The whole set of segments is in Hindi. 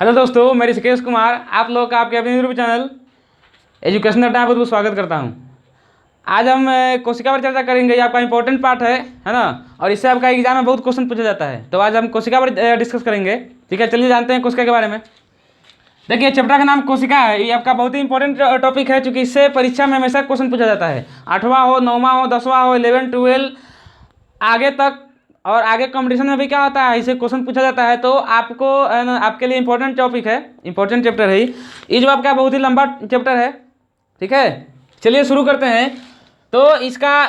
हेलो दोस्तों, मैं ऋषिकेश कुमार आप लोग का आपके अपने यूट्यूब चैनल एजुकेशन अड्डा पर स्वागत करता हूं। आज हम कोशिका पर चर्चा करेंगे। ये आपका इंपॉर्टेंट पार्ट है ना। और इससे आपका एग्जाम में बहुत क्वेश्चन पूछा जाता है, तो आज हम कोशिका पर डिस्कस करेंगे। ठीक है, चलिए जानते हैं कोशिका के बारे में। देखिए, चैप्टर का नाम कोशिका है। ये आपका बहुत ही इंपॉर्टेंट टॉपिक है, क्योंकि इससे परीक्षा में हमेशा क्वेश्चन पूछा जाता है। 8वां हो, 9वां हो, 10वां हो, 11, 12 आगे तक, और आगे कंपटीशन में भी क्या होता है, इसे क्वेश्चन पूछा जाता है। तो आपको आपके लिए इंपॉर्टेंट टॉपिक है, इंपॉर्टेंट चैप्टर है ये जो आपका बहुत ही लंबा चैप्टर है। ठीक है, चलिए शुरू करते हैं। तो इसका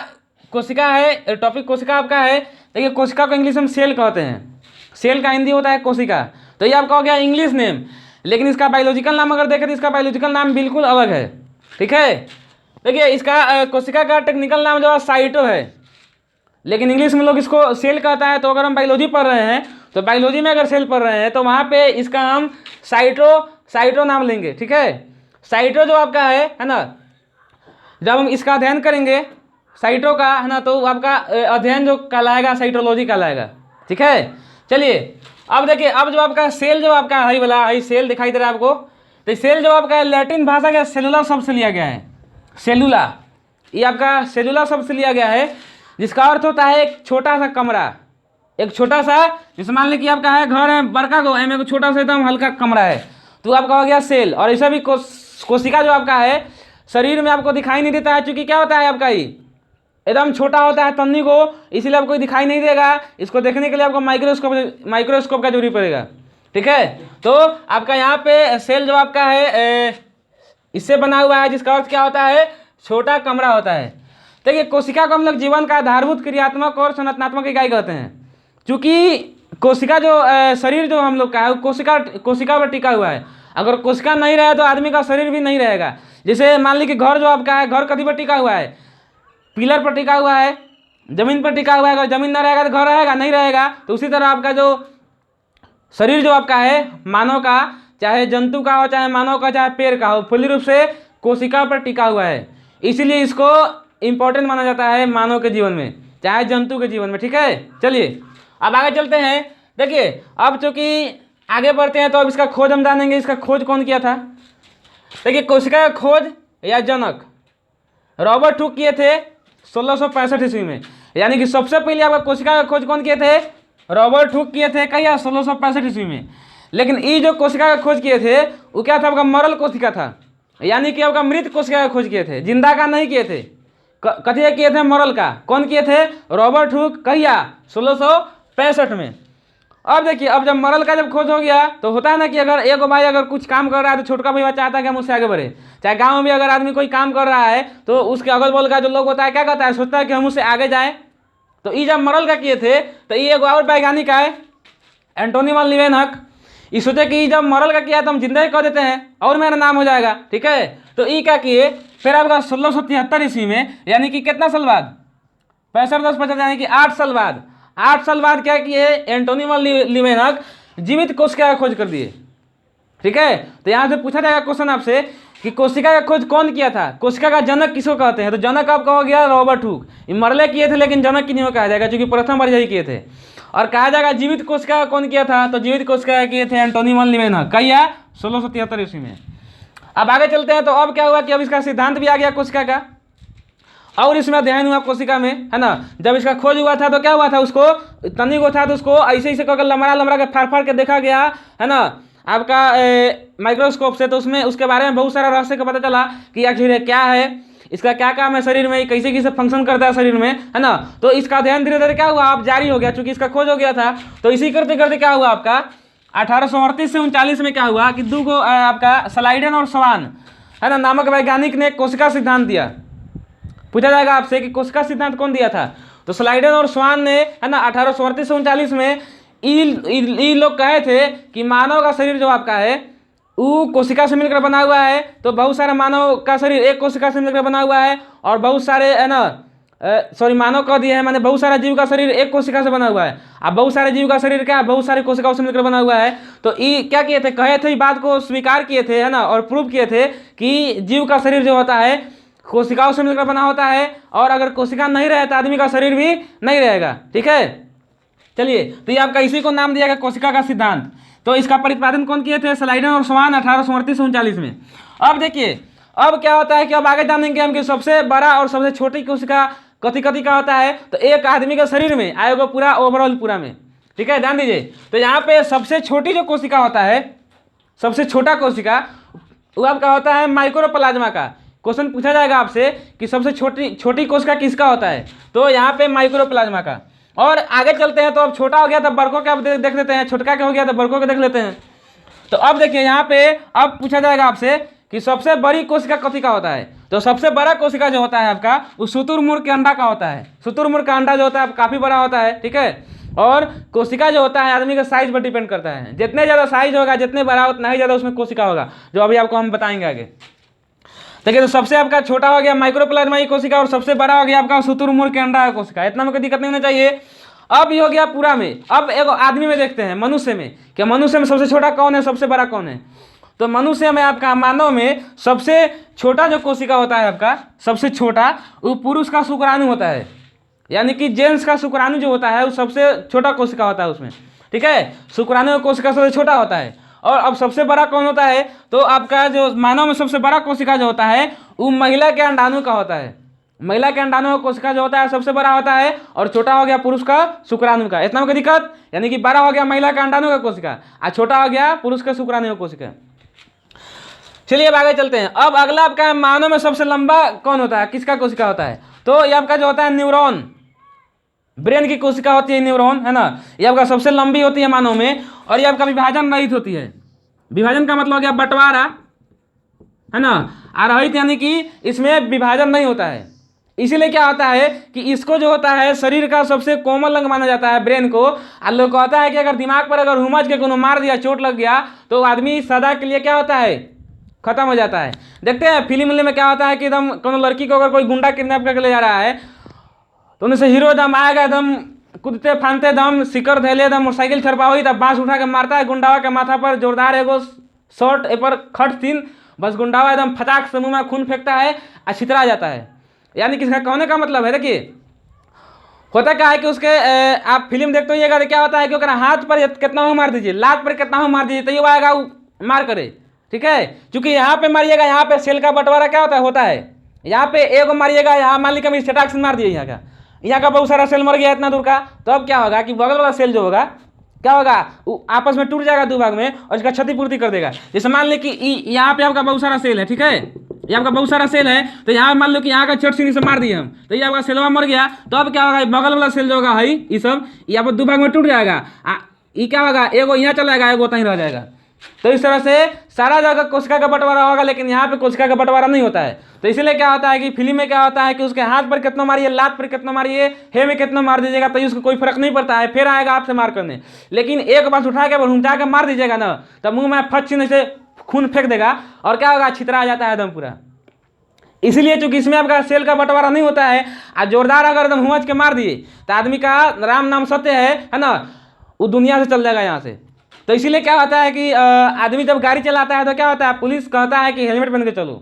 कोशिका है, टॉपिक कोशिका आपका है। देखिए, कोशिका को इंग्लिश में सेल कहते हैं। सेल का हिंदी होता है कोशिका। तो ये आपका हो गया इंग्लिश नेम, लेकिन इसका बायोलॉजिकल नाम अगर देखें तो इसका बायोलॉजिकल नाम बिल्कुल अलग है। ठीक है, देखिए इसका कोशिका का टेक्निकल नाम जो है साइटो है, लेकिन इंग्लिश में लोग इसको सेल कहता है। तो अगर हम बायोलॉजी पढ़ रहे हैं, तो बायोलॉजी में अगर सेल पढ़ रहे हैं तो वहाँ पे इसका हम साइटो नाम लेंगे। ठीक है, साइटो जो आपका है ना, जब हम इसका अध्ययन करेंगे साइटो का, है ना, तो आपका अध्ययन जो कहलाएगा साइटोलॉजी कहलाएगा। ठीक है, चलिए अब देखिए, अब जो आपका सेल जो आपका हाई वाला हाई सेल दिखाई दे रहा है आपको, तो सेल जो आपका लैटिन भाषा का सेलुला शब्द से लिया गया है। सेलुला, ये आपका सेलुला शब्द से लिया गया है, जिसका अर्थ होता है एक छोटा सा कमरा। एक छोटा सा, जैसे मान लीजिए कि आपका है घर है बड़का को, एम एक छोटा सा एकदम हल्का कमरा है, तो आपका हो गया सेल। और ऐसा भी कोशिका जो आपका है शरीर में आपको दिखाई नहीं देता है, क्योंकि क्या होता है आपका ये एकदम छोटा होता है तन्नी को, इसीलिए आपको दिखाई नहीं देगा। इसको देखने के लिए आपको माइक्रोस्कोप का जरूरी पड़ेगा। ठीक है, तो आपका यहाँ पे सेल जो आपका है इससे बना हुआ है, जिसका अर्थ क्या होता है, छोटा कमरा होता है। देखिए, कोशिका को हम लोग जीवन का आधारभूत क्रियात्मक और संरचनात्मक इकाई कहते हैं, क्योंकि कोशिका जो शरीर जो हम लोग का है वो कोशिका पर टिका हुआ है। अगर कोशिका नहीं रहे तो आदमी का शरीर भी नहीं रहेगा। जैसे मान लीजिए कि घर जो आपका है, घर कभी पर टिका हुआ है, पिलर पर टिका हुआ है, जमीन पर टिका हुआ है। अगर जमीन ना रहेगा तो घर रहेगा नहीं रहेगा। तो उसी तरह आपका जो शरीर जो आपका है मानव का, चाहे जंतु का हो, चाहे मानव का, चाहे पेड़ का हो, पूर्ण रूप से कोशिका पर टिका हुआ है। इसीलिए इसको इंपॉर्टेंट माना जाता है मानव के जीवन में, चाहे जंतु के जीवन में। ठीक है, चलिए अब आगे चलते हैं। देखिए, अब चूंकि आगे बढ़ते हैं तो अब इसका खोज हम जानेंगे। इसका खोज कौन किया था? देखिए, कोशिका का खोज या जनक रॉबर्ट हुक किए थे 1665 ईस्वी में। यानी कि सबसे पहले आपका कोशिका का खोज कौन किए थे? रॉबर्ट हुक किए थे। कहिए 1665 ईस्वी में। लेकिन ये जो कोशिका का खोज किए थे वो क्या था? आपका मरल कोशिका था, यानी कि आपका मृत कोशिका का खोज किए थे, जिंदा का नहीं किए थे। कथिया किए थे? मरल का। कौन किए थे? Robert Hooke. कहिया 1665 में। अब देखिए, अब जब मरल का जब खोज हो गया तो होता है ना कि अगर एक भाई अगर कुछ काम कर रहा है तो छोटका भाई चाहता है कि हम उससे आगे बढ़े। चाहे गांव में भी अगर आदमी कोई काम कर रहा है तो उसके अगल बगल का जो लोग होता है क्या कहता है, सोचता है कि हम उससे आगे जाए। तो ये जब मरल का किए थे तो ये एक और वैज्ञानिक है एंटोनी वन लीवेनहॉक। ये सोचे कि जब मरल का किया तो हम जिंदा ही कह देते हैं और मेरा नाम हो जाएगा। ठीक है, तो ये क्या किए फिर आपका 1673 ईस्वी में, यानी कि कितना साल बाद? 65 + 50 यानी कि 8 साल बाद। 8 साल बाद क्या किए एंटोनी वन लीवेनहॉक? जीवित कोशिका का खोज कर दिए। ठीक है, तो यहाँ से पूछा जाएगा क्वेश्चन आपसे कि कोशिका का खोज कौन किया था? कोशिका का जनक किसको कहते हैं? तो जनक आपका हो गया रॉबर्ट हुक। ये मरले किए थे, लेकिन जनक की नहीं कहा जाएगा, क्योंकि प्रथम बार यही किए थे। और कहा जाएगा जीवित कोशिका का कौन किया था? तो जीवित कोशिका किए थे एंटोनी वन लीवेनहॉक। कहिए 1673 ईस्वी में। अब आगे चलते हैं। तो अब क्या हुआ कि अब इसका सिद्धांत भी आ गया कोशिका का, और इसमें अध्ययन हुआ कोशिका में, है ना। जब इसका खोज हुआ था तो क्या हुआ था, उसको तनी को था तो उसको ऐसे ऐसे करके लमड़ा के फाड़ के देखा गया, है ना, आपका माइक्रोस्कोप से। तो उसमें उसके बारे में बहुत सारा रहस्य का पता चला कि आखिर ये क्या है, इसका क्या काम है शरीर में, कैसे कैसे फंक्शन करता है शरीर में, है ना। तो इसका अध्ययन धीरे धीरे क्या हुआ, अब जारी हो गया, चूंकि इसका खोज हो गया था। तो इसी करते करते क्या हुआ आपका 1838 से 39 में क्या हुआ कि दो आपका स्लाइडन और स्वान, है ना, नामक वैज्ञानिक ने कोशिका सिद्धांत दिया। पूछा जाएगा आपसे कि कोशिका सिद्धांत कौन दिया था? तो स्लाइडन और स्वान ने, है ना, 1838 से 39 में ये लोग कहे थे कि मानव का शरीर जो आपका है वो कोशिका से मिलकर बना हुआ है। तो बहुत सारे मानव का शरीर एक कोशिका से मिलकर बना हुआ है, और बहुत सारे, है ना, सॉरी मानव कह दिए हैं, मैंने बहुत सारा जीव का शरीर एक कोशिका से बना हुआ है। अब बहुत सारे जीव का शरीर क्या है, बहुत सारी कोशिकाओं से मिलकर बना हुआ है। तो ये क्या किए थे, कहे थे, बात को स्वीकार किए थे, है ना, और प्रूव किए थे कि जीव का शरीर जो होता है कोशिकाओं से मिलकर बना होता है, और अगर कोशिका नहीं रहे तो आदमी का शरीर भी नहीं रहेगा। ठीक है, चलिए, तो ये आपका इसी को नाम दिया गया कोशिका का सिद्धांत। तो इसका प्रतिपादन कौन किए थे? स्लाइडन और स्वान 1838 में। अब देखिए, अब क्या होता है कि अब आगे जानेंगे हम कि सबसे बड़ा और सबसे छोटी कोशिका कथी कथी का होता है। तो एक आदमी के शरीर में आएगा पूरा ओवरऑल पूरा में, ठीक है, ध्यान दीजिए। तो यहाँ पे सबसे छोटी जो कोशिका होता है, सबसे छोटा कोशिका, वो आपका होता है माइक्रोप्लाज्मा का। क्वेश्चन पूछा जाएगा आपसे कि सबसे छोटी कोशिका किसका होता है, तो यहाँ पे माइक्रोप्लाज्मा का। और आगे चलते हैं, तो अब छोटा हो गया तो बड़कों का देख लेते हैं, छोटका क्या हो गया तो बड़कों का देख लेते हैं। तो अब देखिए यहाँ पे अब पूछा जाएगा आपसे कि सबसे बड़ी कोशिका कथी का होता है। तो सबसे बड़ा कोशिका जो होता है आपका, वो शुतुरमुर्ग के अंडा का होता है। शुतुरमुर्ग का अंडा जो होता है काफी बड़ा होता है, ठीक है। और कोशिका जो होता है आदमी के साइज पर डिपेंड करता है, जितने ज्यादा साइज होगा, जितने बड़ा उतना ही ज्यादा उसमें कोशिका होगा, जो अभी आपको हम बताएंगे आगे। देखिए, तो सबसे आपका छोटा हो गया माइक्रोप्लाज्मा की कोशिका, और सबसे बड़ा हो गया आपका शुतुरमुर्ग के अंडा का कोशिका। इतना में कोई दिक्कत नहीं होना चाहिए। अब ये हो गया पूरा में। अब एक आदमी में देखते हैं, मनुष्य में, कि मनुष्य में सबसे छोटा कौन है, सबसे बड़ा कौन है। तो मनुष्य में आपका, मानव में सबसे छोटा जो कोशिका होता है आपका, सबसे छोटा, वो पुरुष का शुक्राणु होता है। यानी कि जेंट्स का शुक्राणु जो होता है वो सबसे छोटा कोशिका होता है उसमें, ठीक है। शुक्राणु कोशिका सबसे छोटा होता है। और अब सबसे बड़ा कौन होता है, तो आपका जो मानव में सबसे बड़ा कोशिका जो होता है वो महिला के अंडाणु का होता है। महिला के अंडाणु का कोशिका जो होता है सबसे बड़ा होता है, और छोटा हो गया पुरुष का शुक्राणु का। इतना में कोई दिक्कत? यानी कि बड़ा हो गया महिला का अंडाणु का कोशिका, और छोटा हो गया पुरुष का शुक्राणु का कोशिका। चलिए अब आगे चलते हैं। अब अगला आपका मानव में सबसे लंबा कौन होता है, किसका कोशिका होता है। तो ये आपका जो होता है न्यूरॉन, ब्रेन की कोशिका होती है न्यूरॉन, है ना। ये आपका सबसे लंबी होती है मानव में, और ये आपका विभाजन रहित होती है। विभाजन का मतलब हो गया बंटवारा, है ना। रहित यानी कि इसमें विभाजन नहीं होता है। इसीलिए क्या होता है कि इसको जो होता है शरीर का सबसे कोमल अंग माना जाता है, ब्रेन को। और लोग कहता है कि अगर दिमाग पर अगर हुमच के कोनो मार दिया, चोट लग गया, तो आदमी सदा के लिए क्या होता है, खत्म हो जाता है। देखते हैं फिल्म में क्या होता है कि एकदम कोनो लड़की को अगर कोई गुंडा किडनैप करके ले जा रहा है, तो उनसे हीरो एकदम आएगा, एकदम कूदते फानते, दम सिकर धैले, दम मोटरसाइकिल छरपा हुई, तब बांस उठा के मारता है गुंडावा के माथा पर, जोरदार एगो शॉट ए पर खट सीन, बस गुंडावा एकदम फटाक से मुंह में खून फेंकता है और छितरा जाता है। यानी किसका कहने का मतलब है, देखिए होता क्या है कि उसके आप फिल्म देखते होइएगा तो क्या होता है कि ओकरा हाथ पर कितना हो मार दीजिए, लात पर कितना हो मार दीजिए, तो ये आएगा मार करे, ठीक है। क्योंकि यहाँ पे मारिएगा, यहाँ पे सेल का बंटवारा क्या होता है यहाँ पे एगो मारिएगा, यहाँ मान लीजिए छटाक से मार दिए, यहाँ का बहुत सारा सेल मर गया इतना दूर का, तो अब क्या होगा कि बगल वाला सेल जो होगा क्या होगा, वो आपस में टूट जाएगा दो भाग में, और इसका क्षतिपूर्ति कर देगा। जैसे मान ली कि यहाँ पे आपका बहुत सारा सेल है, ठीक है, ये आपका बहुत सारा सेल है, तो यहाँ मान लो कि यहाँ का चोट सीनी से मार दिए हम, तो ये आपका सेलवा मर गया, तो अब क्या होगा, बगल वाला सेल जो होगा है ये सब, ये आपको दो भाग में टूट जाएगा। ये क्या होगा, एगो यहाँ चला जाएगा, एगो वहीं रह जाएगा। तो इस तरह से सारा जगह कोशिका का बंटवारा होगा, लेकिन यहाँ पे कोशिका का बंटवारा नहीं होता है। तो इसीलिए क्या होता है कि फिल्म में क्या होता है कि उसके हाथ पर कितना मारिए, लात पर कितना मारिए, हे में कितना मार दीजिएगा, तो उसको कोई फर्क नहीं पड़ता है, फिर आएगा आपसे मार करने। लेकिन एक बार उठा के घुमचा के मार दीजिएगा ना, तब मुंह में फट छीने से खून फेंक देगा, और क्या होगा, छितरा जाता है एकदम पूरा। इसलिए चूंकि इसमें आपका सेल का बंटवारा नहीं होता है, और जोरदार अगर एकदम हुमच के मार दिए, तो आदमी का राम नाम सत्य है ना, वो दुनिया से चल जाएगा यहाँ से। तो इसीलिए क्या होता है कि आदमी जब गाड़ी चलाता है तो क्या होता है, पुलिस कहता है कि हेलमेट पहन के चलो,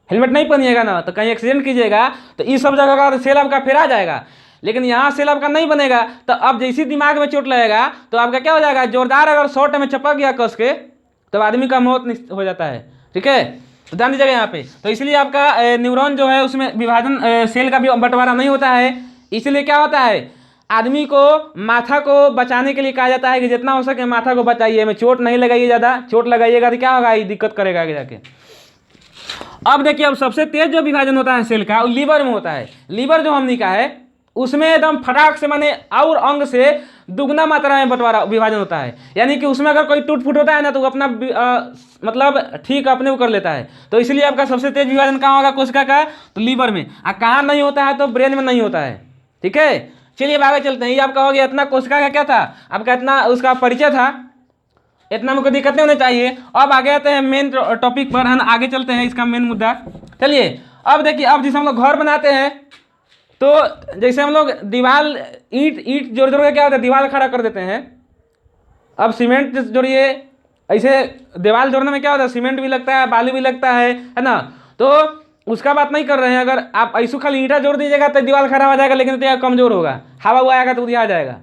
हेलमेट नहीं पहनिएगा ना तो कहीं एक्सीडेंट कीजिएगा, तो इस सब जगह का सेल आपका फिर आ जाएगा। लेकिन यहाँ सेल आपका नहीं बनेगा, तो अब जैसे दिमाग में चोट लगेगा तो आपका क्या हो जाएगा, जोरदार अगर शॉर्ट में चपक गया कस के, तो आदमी का मौत हो जाता है, ठीक है। तो ध्यान दीजिएगा यहाँ पे। तो इसलिए आपका न्यूरॉन जो है उसमें विभाजन सेल का भी बंटवारा नहीं होता है। इसलिए क्या होता है, आदमी को माथा को बचाने के लिए कहा जाता है कि जितना हो सके माथा को बचाइए, में चोट नहीं लगाइए, ज़्यादा चोट लगाइएगा तो क्या होगा, ये दिक्कत करेगा आगे जाके। अब देखिए, अब सबसे तेज जो विभाजन होता है सेल का वो लीवर में होता है। लीवर जो हमने का है उसमें एकदम फटाक से माने और अंग से दुगना मात्रा में बंटवारा विभाजन होता है। यानी कि उसमें अगर कोई टूट फूट होता है ना, तो वो अपना मतलब ठीक अपने को कर लेता है। तो इसलिए आपका सबसे तेज विभाजन कहाँ होगा कोशिका का, तो लीवर में। कहाँ नहीं होता है, तो ब्रेन में नहीं होता है, ठीक है। चलिए अब आगे चलते हैं। ये आपका हो गया इतना कोशिका का क्या था, आपका इतना उसका परिचय था, इतना में कोई दिक्कत नहीं होनी चाहिए। अब आगे आते हैं मेन टॉपिक पर, है ना, आगे चलते हैं इसका मेन मुद्दा। चलिए अब देखिए, अब जैसे हम लोग घर बनाते हैं, तो जैसे हम लोग दीवार ईंट जोड़ जोड़ के क्या होता है, दीवार खड़ा कर देते हैं। अब सीमेंट जोड़िए, ऐसे दीवार जोड़ने में क्या होता है, सीमेंट भी लगता है, बालू भी लगता है ना। तो उसका बात नहीं कर रहे हैं। अगर आप ऐसे खाली ईंटा जोड़ दीजिएगा तो दीवार खड़ा हो जाएगा, लेकिन तो कमजोर होगा, हवा हुआ आएगा तो उधिया जाएगा,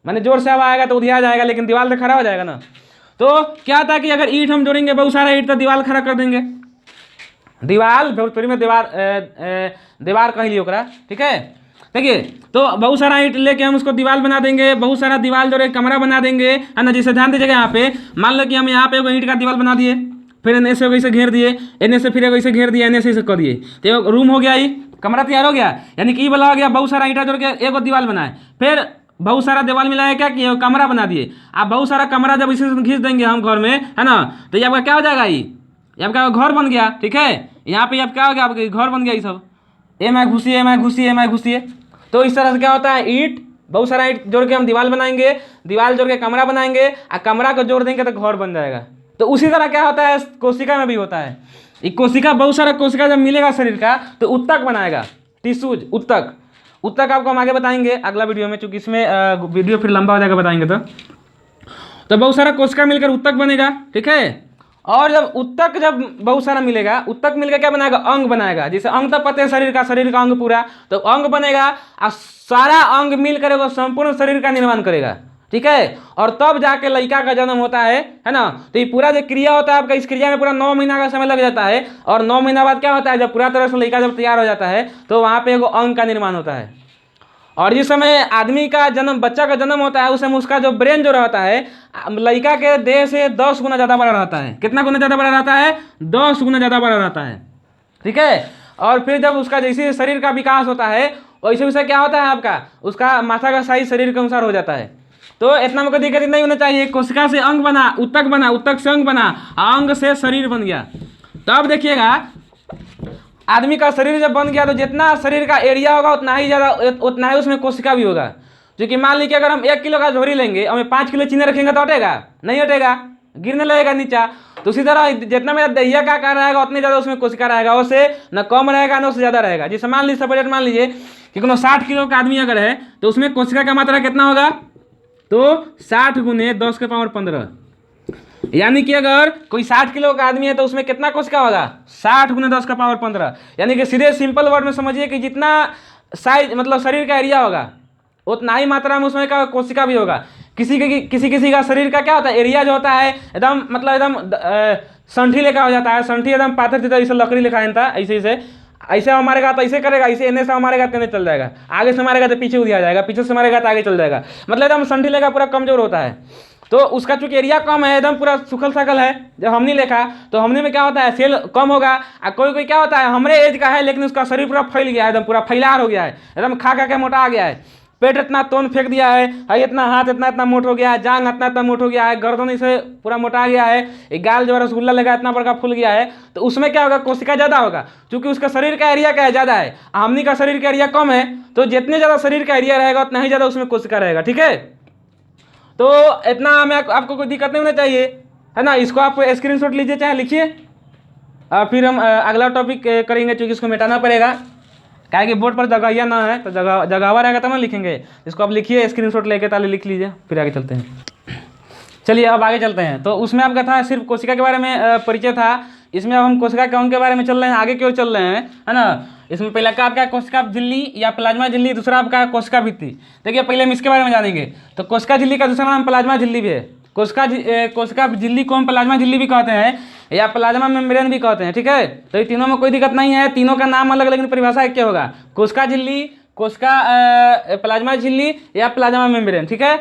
मैंने जोर से हवा आएगा तो उधिया जाएगा, लेकिन दीवार तो खड़ा हो जाएगा ना। तो क्या था कि अगर ईंट हम जोड़ेंगे बहुत सारा ईंट तो दीवार खड़ा कर देंगे। दीवार भोजपुरी में दीवार कह लियो ओकरा, ठीक है। देखिए तो बहुत सारा ईंट लेके हम उसको दीवार बना देंगे, बहुत सारा दीवार जोड़े कमरा बना देंगे, है ना। जैसे ध्यान दीजिएगा यहाँ पे, मान लो कि हम यहाँ पे ईंट का दीवार बना दिए, फिर एने से वैसे घेर दिए, एने से फिर वैसे घेर दिया, एने से कर दिए, तो रूम हो गया, ये कमरा तैयार हो गया। यानी कि ये वाला हो गया बहुत सारा ईंटा जोड़ के एक दीवार बनाए, फिर बहुत सारा दीवार मिलाया, क्या किए कमरा बना दिए। आप बहुत सारा कमरा जब इसे खींच देंगे हम घर में, है ना, तो ये आपका क्या हो जाएगा, ये आपका घर बन गया, ठीक है। यहाँ पे आप क्या हो गया, आपके घर बन गया। ये सब एम घुसिए। तो इस तरह से क्या होता है, ईंट बहुत सारा ईंट जोड़ के हम दीवार बनाएंगे, दीवार जोड़ के कमरा बनाएंगे, और कमरा को जोड़ देंगे तो घर बन जाएगा। तो उसी तरह क्या होता है कोशिका में भी होता है। ये कोशिका बहुत सारा कोशिका जब मिलेगा शरीर का तो उत्तक बनाएगा, टिश्यूज, उत्तक आपको हम आगे बताएंगे अगला वीडियो में, चूंकि इसमें वीडियो फिर लंबा हो जाएगा बताएंगे। तो बहुत सारा कोशिका मिलकर उत्तक बनेगा, ठीक है। और जब उत्तक जब बहुत सारा मिलेगा, उत्तक मिलकर क्या बनाएगा, अंग बनाएगा। जैसे अंग तो पते हैं शरीर का अंग पूरा, तो अंग बनेगा और सारा अंग मिलकर वो संपूर्ण शरीर का निर्माण करेगा, ठीक है। और तब जाके लड़का का जन्म होता है ना। तो ये पूरा जो क्रिया होता है आपका, इस क्रिया में पूरा 9 महीना का समय लग जाता है। और 9 महीना बाद क्या होता है, जब पूरा तरह से लड़का जब तैयार हो जाता है तो वहाँ पे एगो अंग का निर्माण होता है। और जिस समय आदमी का जन्म, बच्चा का जन्म होता है, उस समय उसका जो ब्रेन जो रहता है लड़का के देह से 10 गुना ज़्यादा बड़ा रहता है। कितना गुना ज़्यादा बड़ा रहता है, 10 गुना ज़्यादा बड़ा रहता है, ठीक है। और फिर जब उसका जैसे शरीर का विकास होता है वैसे वैसे क्या होता है आपका, उसका माथा का साइज शरीर के अनुसार हो जाता है। तो इतना में कोई दिक्कत नहीं होना चाहिए। कोशिका से अंग बना, उत्तक से अंग बना, अंग से शरीर बन गया। तो अब देखिएगा आदमी का शरीर जब बन गया तो जितना शरीर का एरिया होगा उतना ही उसमें कोशिका भी होगा। जो कि मान लीजिए अगर हम 1 किलो का झोरी लेंगे, हमें 5 किलो चीनी रखेंगे तो हटेगा नहीं, हटेगा, गिरने लगेगा नीचा। तो उसी तरह जितना मेरा दहिया का आकार रहेगा उतने ज़्यादा उसमें कोशिका रहेगा, उससे न कम रहेगा न उससे ज़्यादा रहेगा। जैसे मान लीजिए बजट मान लीजिए कि कोनो 60 किलो का आदमी अगर है तो उसमें कोशिका का मात्रा कितना होगा, तो 60 गुने 10 के पावर 15। यानी कि अगर कोई 60 किलो का आदमी है तो उसमें कितना कोशिका होगा, 60 गुने 10 का पावर 15। यानी कि सीधे सिंपल वर्ड में समझिए कि जितना साइज मतलब शरीर का एरिया होगा उतना ही मात्रा में उसमें का कोशिका भी होगा। किसी का शरीर का क्या होता है, एरिया जो होता है एकदम मतलब एकदम संठी लेखा हो जाता है, संठी एकदम पाथर थी जैसे लकड़ी लेखा था, ऐसे हमारेगा तो ऐसे करेगा, ऐसे एने से हमारेगा तो चल जाएगा, आगे से हमारेगा तो पीछे उधिया जाएगा, पीछे से हमारेगा तो आगे चल जाएगा। मतलब एकदम संठी लेखा पूरा कमजोर होता है। तो उसका चूंकि एरिया कम है, एकदम पूरा सुखल सकल है। जब हमने लेखा तो हमने में क्या होता है, सेल कम होगा। और कोई क्या होता है हमरे एज का है लेकिन उसका शरीर पूरा फैल गया है, एकदम पूरा फैलार हो गया है, एकदम खा के मोटा आ गया है, पेट इतना तोन फेंक दिया है, इतना हाथ इतना मोट हो गया है, जांग इतना मोट हो गया है, गर्दन इसे पूरा मोटा गया है, गाल जो रसगुल्ला लगा इतना बड़का फूल गया है। तो उसमें क्या होगा, कोशिका ज़्यादा होगा, क्योंकि उसका शरीर का एरिया क्या है, ज़्यादा है। हमनी का शरीर का एरिया कम है, तो जितने ज़्यादा शरीर का एरिया रहेगा उतना ही ज़्यादा उसमें कोशिका रहेगा, ठीक है। तो इतना हमें आपको कोई दिक्कत नहीं होना चाहिए, है ना। इसको आप स्क्रीनशॉट लीजिए चाहे लिखिए, फिर हम अगला टॉपिक करेंगे, क्योंकि इसको मिटाना पड़ेगा, क्या कि बोर्ड पर जगह ना है तो जगह रहेगा तब ना लिखेंगे। इसको आप लिखिए, स्क्रीनशॉट लेके ताले लिख लीजिए, फिर आगे चलते हैं। चलिए अब आगे चलते हैं। तो उसमें आपका था सिर्फ कोशिका के बारे में परिचय था। इसमें अब हम कोशिका कौन के बारे में चल रहे हैं, आगे क्यों चल रहे हैं, है ना। इसमें पहला का आपका कोशिका झिल्ली या प्लाज्मा झिल्ली, दूसरा आपका कोशिका भित्ति। देखिए पहले हम इसके बारे में जानेंगे। तो कोशिका झिल्ली का दूसरा नाम प्लाज्मा झिल्ली भी है। कोशिका झिल्ली को हम प्लाज्मा झिल्ली भी कहते हैं या प्लाज्मा मेम्ब्रेन भी कहते हैं, ठीक है। तो ये तीनों में कोई दिक्कत नहीं है, तीनों का नाम अलग लेकिन परिभाषा एक क्या होगा, कोशिका झिल्ली, प्लाज्मा झिल्ली या प्लाज्मा मेम्ब्रेन, ठीक है।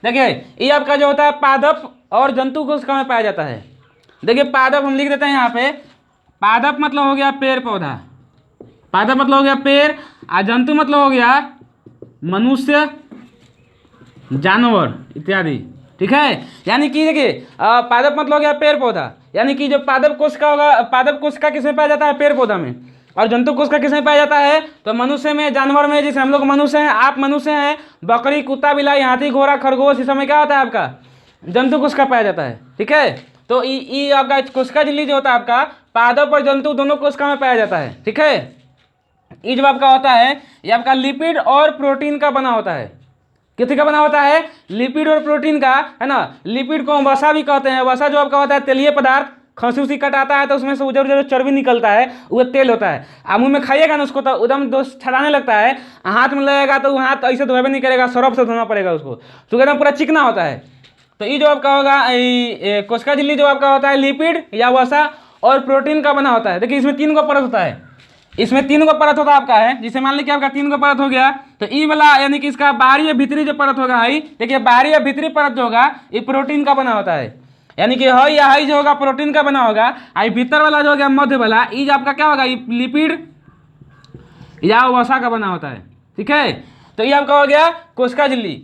देखिए ये आपका जो होता है पादप और जंतु कोशिका में पाया जाता है। देखिए पादप हम लिख देते हैं यहाँ पे, पादप मतलब हो गया पेड़ पौधा, पादप मतलब हो गया पेड़, और जंतु मतलब हो गया मनुष्य, जानवर इत्यादि, ठीक है। यानी कि देखिए पादप मतलब हो गया पेड़ पौधा, यानी कि जो पादप कोशिका होगा, पादप कोशिका किसमें पाया जाता है, पेड़ पौधा में। और जंतु कोशिका किसमें पाया जाता है, तो मनुष्य में, जानवर में। जैसे हम लोग मनुष्य हैं, आप मनुष्य हैं, बकरी, कुत्ता, बिलाई, हाथी, घोड़ा, खरगोश, इस समय क्या होता है आपका जंतु कोशिका पाया जाता है, ठीक है। तो ये आपका कोशिका झिल्ली जो होता है आपका पादप और जंतु दोनों कोशिका में पाया जाता है, ठीक है। ये जो आपका होता है ये आपका लिपिड और प्रोटीन का बना होता है। किसका का बना होता है, लिपिड और प्रोटीन का, है ना। लिपिड को हम वसा भी कहते हैं। वसा जो आपका होता है तेलीय पदार्थ, खांसी उसी कटाता है तो उसमें से उजर उजर चर्बी निकलता है, वो तेल होता है। आप मुंह में खाइएगा ना उसको तो एकदम दोस्त छड़ाने लगता है, हाथ में लगेगा तो हाथ ऐसे धोबे नहीं करेगा, सरफ से धोना पड़ेगा उसको, तो एकदम पूरा चिकना होता है। तो ये जो आपका होगा कोशिका झिल्ली जो आपका होता है लिपिड या वसा और प्रोटीन का बना होता है। देखिए इसमें 3 गो परत होता है, इसमें 3 गो परत होता है आपका है। जिसे मान लीजिए आपका 3 गो परत हो गया तो ई वाला यानी कि इसका बाहरी या भीतरी जो परत होगा हाई, देखिए बाहरी या भीतरी परत जो होगा ये प्रोटीन का बना होता है, यानी कि हाई या हाई जो होगा प्रोटीन का बना होगा। आई भीतर वाला जो होगा मध्य वाला ई जो आपका क्या होगा ये लिपिड या वसा का बना होता है, ठीक है। तो ये आपका हो गया कोशिका झिल्ली।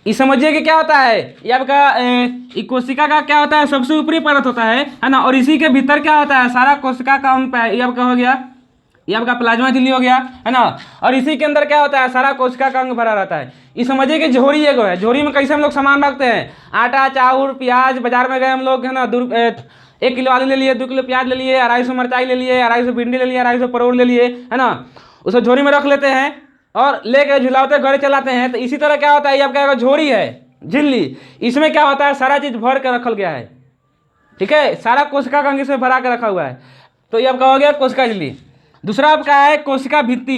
ये समझिए कि क्या होता है, ये आपका कोशिका का क्या होता है सबसे ऊपरी परत होता है ना, और इसी के भीतर क्या होता है सारा कोशिका का अंग ये आपका हो गया, ये आपका प्लाज्मा झिल्ली हो गया है ना, और इसी के अंदर क्या होता है सारा कोशिका का अंग भरा रहता है। ये समझिए कि झोरी एगो है, झोरी में कैसे हम लोग सामान रखते हैं, आटा चाउर प्याज, बाजार में गए हम लोग है ना 1 किलो आलू ले लिए, 2 किलो प्याज ले लिए, 250 मिरचाई ले लिए, 250 भिंडी ले लिए, 250 परोड़ ले लिए है ना, उसे झोरी में रख लेते हैं और लेके झुलाते घर चलाते हैं। तो इसी तरह क्या होता है ये आपका झोरी है झिल्ली, इसमें क्या होता है सारा चीज भर के रखल गया है, ठीक है, सारा कोशिका का अंग इसमें भरा के रखा हुआ है। तो ये आपका हो गया कोशिका झिल्ली। दूसरा आपका है कोशिका भित्ति।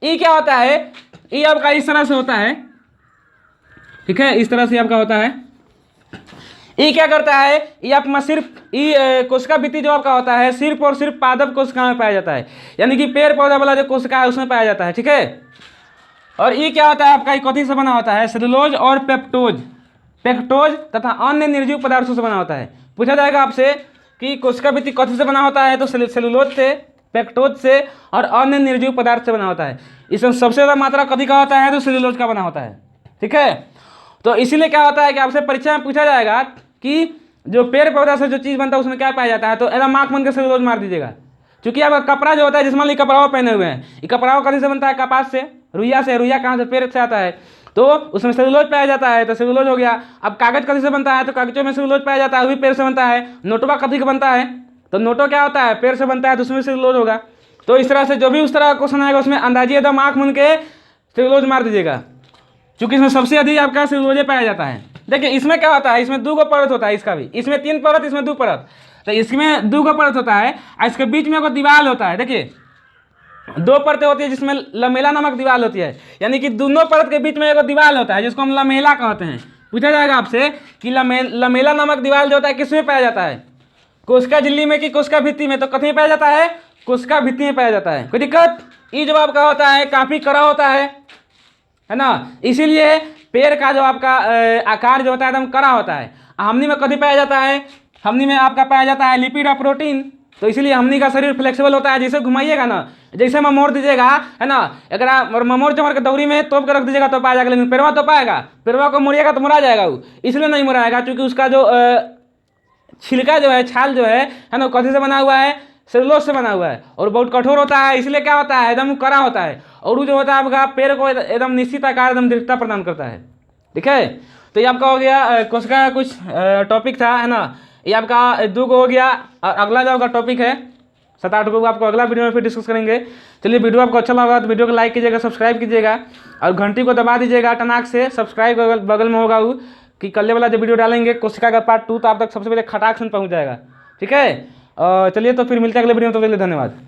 ये क्या होता है, ये आपका इस तरह से होता है, ठीक है, इस तरह से आपका होता है। ये क्या करता है, ये आपका सिर्फ ये कोशिका भित्ति जो आपका होता है सिर्फ और सिर्फ पादप कोशिका में पाया जाता है, यानी कि पेड़ पौधा वाला जो कोशिका है उसमें पाया जाता है, ठीक है। और ये क्या होता है आपका कथी से बना होता है, सेलुलोज और पेक्टोज तथा अन्य निर्जीव पदार्थों से बना होता है। पूछा जाएगा आपसे कि कोशिका भित्ति कथी से बना होता है, तो सेलुलोज से, पेक्टोज से और अन्य निर्जीव पदार्थ से बना होता है। इसमें सबसे ज़्यादा मात्रा कथी का होता है, तो सेलुलोज का बना होता है, ठीक है। तो इसीलिए क्या होता है कि आपसे परीक्षा में पूछा जाएगा कि जो पेड़ पौधा से जो चीज़ बनता है उसमें क्या पाया जाता है, तो एकदम आँख बंद के सेलुलोज मार दीजिएगा। क्योंकि अब कपड़ा जो होता है जिसमें कपड़ा पहने हुए हैं, ये कपड़ा कथी से बनता है, कपास से, रुइया से। रुइया कहाँ से, पेड़ से आता है, तो उसमें सेलुलोज पाया जाता है, तो सेलुलोज हो गया। अब कागज कथी से बनता है, तो कागजों में सेलुलोज पाया जाता है, वो भी पेड़ से बनता है। नोटवा कथी का बनता है, तो नोटो क्या होता है, पेड़ से बनता है, तो उसमें सेलुलोज होगा। तो इस तरह से जो भी उस तरह का क्वेश्चन आएगा उसमें अंदाजी एकदम आँख मूंद के सेलुलोज मार दीजिएगा, क्योंकि इसमें सबसे अधिक आपका सेलुलोज पाया जाता है। देखिए इसमें क्या होता है, इसमें 2 गो परत होता है, इसका भी, इसमें 3 परत, इसमें 2 परत। तो इसमें 2 गो परत होता है और इसके बीच में एक दीवार होता है। देखिए 2 परतें होती है जिसमें लमेला नामक दीवार होती है, यानी कि दोनों परत के बीच में एक दीवार होता है जिसको हम लमेला कहते हैं। पूछा जाएगा आपसे कि लमेला नामक दीवार जो होता है किसमें पाया जाता है, कोशिका झिल्ली में कि कोशिका भित्ति में, तो कथी में पाया जाता है, कोशिका भित्ति में पाया जाता है। कोई दिक्कत, ये जो आपका होता है काफी कड़ा होता है ना, इसीलिए पेड़ का जो आपका आकार जो होता है एकदम कड़ा होता है। हमनी में कभी पाया जाता है, हमनी में आपका पाया जाता है लिपिड और प्रोटीन, तो इसीलिए हमनी का शरीर फ्लेक्सिबल होता है। जैसे घुमाइएगा ना, जैसे ममोड़ दीजिएगा है ना, अगर आप ममोड़ चमड़ के दौरी में तोप के रख दीजिएगा तो पाया जाएगा, लेकिन पेड़वा तो पाएगा, पेड़वा को मुड़िएगा तो मुड़ा जाएगा। वो इसलिए नहीं मुड़ाएगा क्योंकि उसका जो छिलका जो है, छाल जो है ना, कथी से बना हुआ है, सेलुलोज से बना हुआ है और बहुत कठोर होता है, इसलिए क्या होता है एकदम कड़ा होता है। और वो जो होता है आपका पेड़ को एकदम निश्चित आकार, एकदम दृढ़ता प्रदान करता है, ठीक है। तो ये आपका हो गया कोशिका का कुछ टॉपिक था, है ना, ये आपका 2 गो हो गया। और अगला जो आपका टॉपिक है 7-8 को आपको अगला वीडियो में फिर डिस्कस करेंगे। चलिए वीडियो आपको अच्छा लगा तो वीडियो को लाइक कीजिएगा, सब्सक्राइब कीजिएगा और घंटी को दबा दीजिएगा टनाक से। सब्सक्राइब बगल में होगा वो कि कल वाला जो वीडियो डालेंगे कोशिका का पार्ट 2 तो आप तक सबसे पहले खटाक से पहुँच जाएगा, ठीक है। चलिए तो फिर मिलते हैं अगले वीडियो में, तो के लिए धन्यवाद।